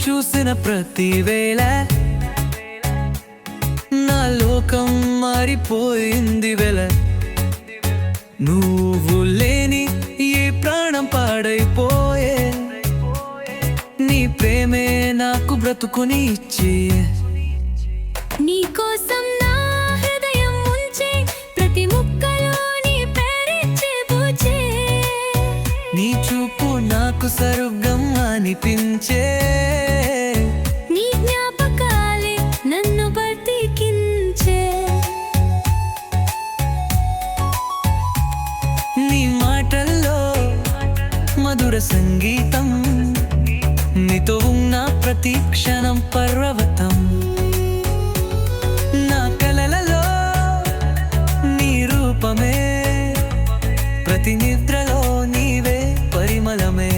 చూసిన ప్రతి వేళ నా లోకం మారిపోయింది వెల. నువ్వు లేని ఈ ప్రాణం పాడైపోయే, నీ ప్రేమే నాకు బ్రతుకుని ఇచ్చే. నీకోసం నా హృదయం ఉంచే, ప్రతి ముక్కలో నీ పేరిచ్చే పూచే. నీ చూపు నాకు స్వర్గం అనిపించే, నీ జ్ఞాపకాలే నన్ను బ్రతికించే. నీ మాటల్లో మధుర సంగీతం, నీతో ఉన్న ప్రతి క్షణం పర్వతం. నా కలలలో నీ రూపమే, ప్రతి నిద్రలో నీవే పరిమళమే.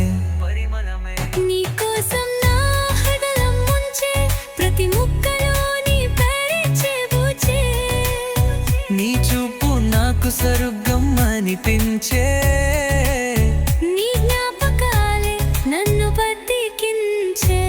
నీకోసం నా హృదయం ఉంచే, ప్రతి ముక్కలో నీ పేరిచ్చే పూచే. నీ చూపు నాకు స్వర్గం అనిపించే, నీ జ్ఞాపకాలే నన్ను బ్రతికించే.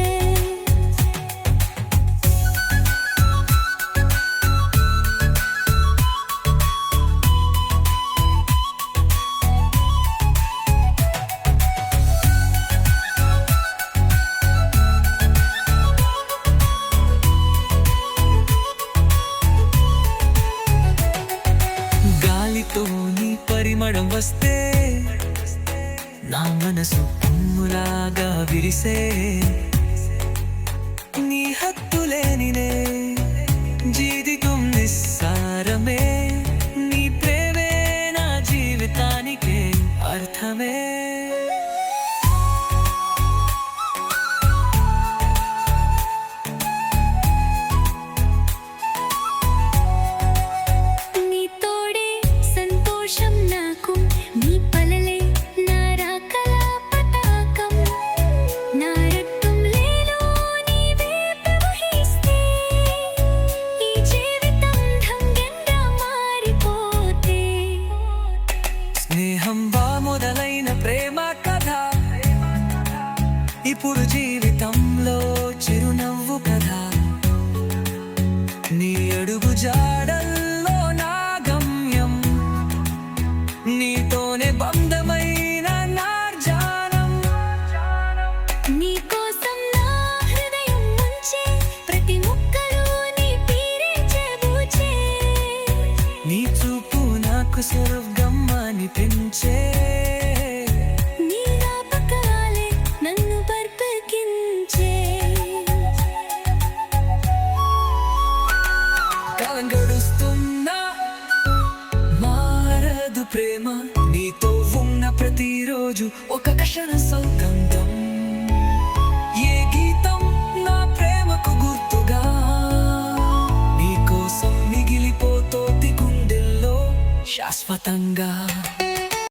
గాలితో నీ పరిమళం వస్తే నా మనసు పువ్వులాగా విరిసే. నీ హత్తులేనినే జీవితం నిస్సారమే, నీ ప్రేమే నా జీవితానికే అర్థమే. నీ తోడే సంతోషం నాకు, నీ పలలే నా రాకల పతాకం. నా రక్తంలో నీవే ప్రవహిస్తే, ఈ జీవితం ఢంగంగా మారిపోతే. స్నేహం బా మొదలైన ప్రేమ కథ, ఇప్పుడు జీవితంలో చిరునవ్వు కథ. నీ అడుగు జాడల్లో నా గమ్యం, నీతోనే బంధమైన నార్జానం. నీకోసం నా హృదయం ఉంచే, ప్రతి ముక్కలో నీ పేరిచ్చే పూచే. నీ చూపు నాకు స్వర్గం అనిపించే, నీ జ్ఞాపకాలే నన్ను బ్రతికించే. కాలం గడుస్తున్నా మారదు ప్రేమ, నీతో ఉన్న ప్రతిరోజు ఒక క్షణ సౌగంధం. ఏ గీతం నా ప్రేమకు గుర్తుగా, నీకోసం మిగిలిపోతోంది గుండెల్లో శాశ్వతంగా.